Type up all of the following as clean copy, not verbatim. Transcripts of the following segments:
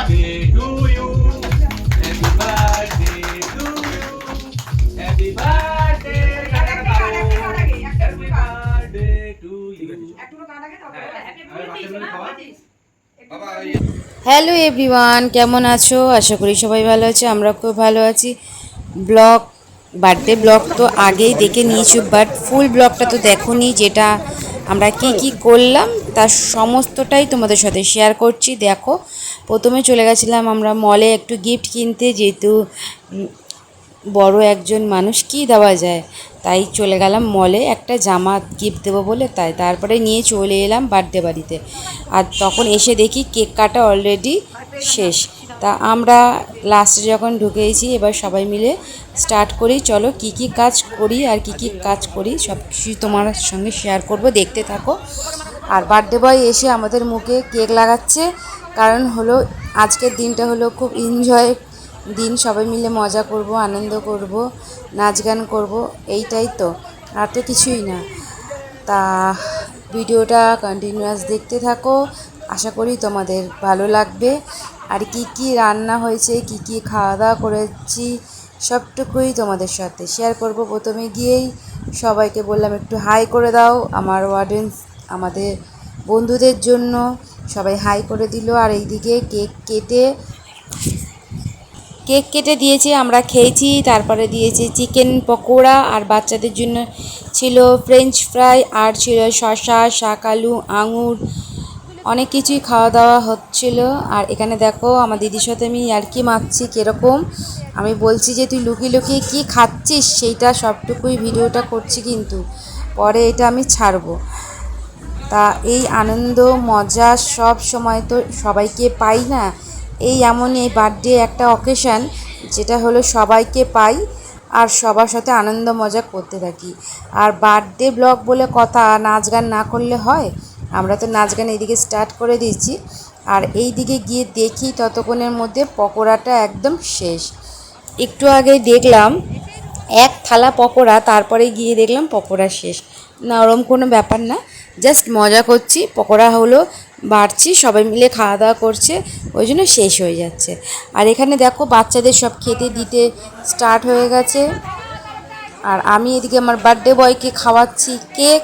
birthday to you. Happy birthday to you. Happy birthday. Happy birthday to you. Hello everyone, কেমন আছো? আশা করি সবাই ভালো আছে, আমরা খুব ভালো আছি। ব্লগ বার্থডে ব্লগ তো আগেই দেখে নিয়েছো, বাট ফুল ব্লগটা তো দেখোনি, যেটা আমরা কি করলাম তার সমস্তটাই তোমাদের সাথে শেয়ার করছি। দেখো, প্রথমে চলে গেছিলাম আমরা মলে একটু গিফট কিনতে, যেহেতু বড় একজন মানুষ কি দেওয়া যায়, তাই চলে গেলাম মলে একটা জামা গিফট দেবো বলে। তারপরে নিয়ে চলে এলাম বার্থডে বাড়িতে। আর তখন এসে দেখি কেক কাটা অলরেডি শেষ। তা আমরা লাস্টে যখন ঢুকেছি, এবার সবাই মিলে স্টার্ট করি। চলো কি কাজ করি আর কি কাজ করি সব কিছু তোমার সঙ্গে শেয়ার করব, দেখতে থাকো। আর বার্থডে বয় এসে আমাদের মুখে কেক লাগাচ্ছে, কারণ হলো আজকের দিনটা হলো খুব এনজয় দিন, সবাই মিলে মজা করব, আনন্দ করব, নাচ গান করব, এইটাই তো, আর তো কিছুই না। তা ভিডিওটা কন্টিনিউয়াস দেখতে থাকো, আশা করি তোমাদের ভালো লাগবে। আর কি রান্না হয়েছে, কি খাওয়া দাওয়া করেছি, সবটুকুই তোমাদের সাথে শেয়ার করব। প্রথমে গিয়েই সবাইকে বললাম একটু হাই করে দাও, আমার অডিয়েন্স, আমাদের বন্ধুদের জন্য সবাই হাই করে দিল। আর এইদিকে কেক কেটে দিয়েছে, আমরা খেয়েছি। তারপরে দিয়েছে চিকেন পকোড়া, আর বাচ্চাদের জন্য ছিল ফ্রেঞ্চ ফ্রাই, আর ছিল শসা, শাকালু, আঙুর, অনেক কিছুই খাওয়া দাওয়া হচ্ছিল। আর এখানে দেখো আমার দিদির সাথে আমি আর কি মাখছি কীরকম, আমি বলছি যে তুই লুকিয়ে কী খাচ্ছিস, সেইটা সবটুকুই ভিডিওটা করছি, কিন্তু পরে এটা আমি ছাড়বো। তা এই আনন্দ মজা সব সময় তো সবাইকে পাই না, এই এমনই এই বার্থডে একটা অকেশান, যেটা হলো সবাইকে পাই আর সবার সাথে আনন্দ মজা করতে থাকি। আর বার্থডে ব্লগ বলে কথা, নাচ গান না করলে হয়? আমরা তো নাচ গান এইদিকে স্টার্ট করে দিয়েছি। আর এই দিকে গিয়ে দেখি ততক্ষণের মধ্যে পকোড়াটা একদম শেষ। একটু আগে দেখলাম এক থালা পকোড়া, তারপরে গিয়ে দেখলাম পকোড়া শেষ। না, ওরম কোনো ব্যাপার না, জাস্ট মজা করছি, পকোড়া হলো বাড়ছি, সবাই মিলে খাওয়া দাওয়া করছে, ওই জন্য শেষ হয়ে যাচ্ছে। আর এখানে দেখো বাচ্চাদের সব খেতে দিতে স্টার্ট হয়ে গেছে, আর আমি এদিকে আমার বার্থডে বয়কে খাওয়াচ্ছি কেক।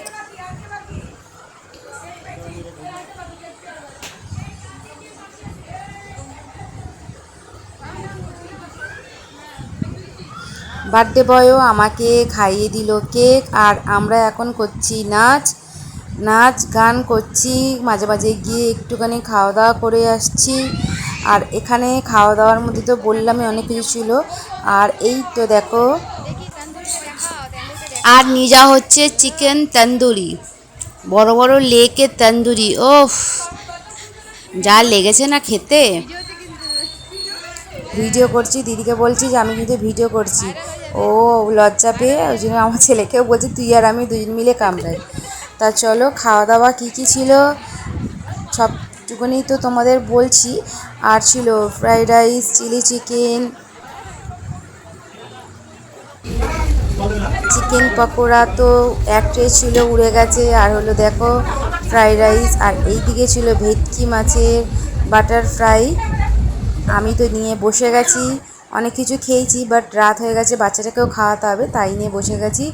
বার্থডে বয়ও আমাকে খাইয়ে দিল কেক। আর আমরা এখন করছি নাচ গান করছি, মাঝে মাঝে গিয়ে একটুখানি খাওয়া দাওয়া করে আসছি। আর এখানে খাওয়া দাওয়ার মধ্যে তো বললামই অনেক কিছু ছিল। আর এই তো দেখো, আর নিয়ে যাওয়া হচ্ছে চিকেন তন্দুরি, বড় বড় লেকের তন্দুরি, ওফ যা লেগেছে না খেতে। ভিডিও করছি, দিদিকে বলছি যে আমি কিন্তু ভিডিও করছি, ও লজ্জা পেয়ে ওই জন্য আমার ছেলেকেও বলছি তুই আর আমি দুজন মিলে কামড়াই। তা চলো, খাওয়া দাওয়া কী ছিল সবটুকুনি তো তোমাদের বলছি। আর ছিল fried rice, chilli chicken, chicken pakora তো এক ট্রে ছিল, উড়ে গেছে। আর হলো দেখো ফ্রাইড রাইস, আর এই দিকে ছিল ভেটকি মাছের বাটার ফ্রাই। আমি তো নিয়ে বসে গেছি, অনেক কিছু খেয়েছি, বাট রাত হয়ে গেছে, বাচ্চাটাকেও খাওয়াতে হবে, তাই নিয়ে বসে গেছি।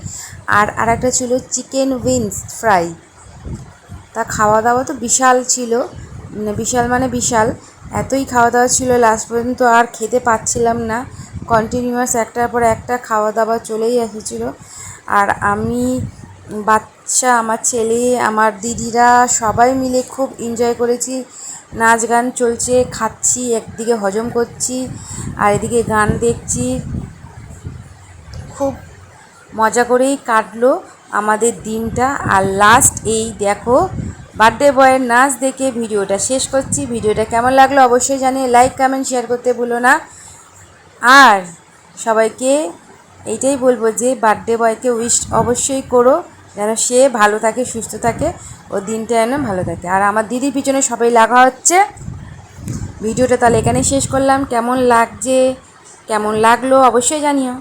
আর একটা ছিল চিকেন উইংস ফ্রাই। তা খাওয়া দাওয়া তো বিশাল ছিল, মানে বিশাল, এতই খাওয়া দাওয়া ছিল, লাস্ট পর্যন্ত আর খেতে পাচ্ছিলাম না, কন্টিনিউয়াস একটার পর একটা খাওয়া দাওয়া চলেই এসেছিলো। আর আমি, বাচ্চা, আমার ছেলে, আমার দিদিরা সবাই মিলে খুব এনজয় করেছি, নাচ গান চলছে, খাচ্ছি, একদিকে হজম করছি আর এদিকে গান দেখছি, খুব মজা করেই কাটলো আমাদের দিনটা। আর লাস্ট এই দেখো বার্থডে বয়ের নাচ দেখে ভিডিওটা শেষ করছি। ভিডিওটা কেমন লাগলো অবশ্যই জানিয়ে লাইক কমেন্ট শেয়ার করতে ভুলো না। আর সবাইকে এইটাই বলবো যে বার্থডে বয়কে উইশ অবশ্যই করো, যেন সে ভালো থাকে, সুস্থ থাকে, ও দিনটা যেন ভালো থাকে। আর আমার দিদির পিছনে সবাই লাগা হচ্ছে। ভিডিওটা তাহলে এখানেই শেষ করলাম, কেমন লাগলো অবশ্যই জানিও।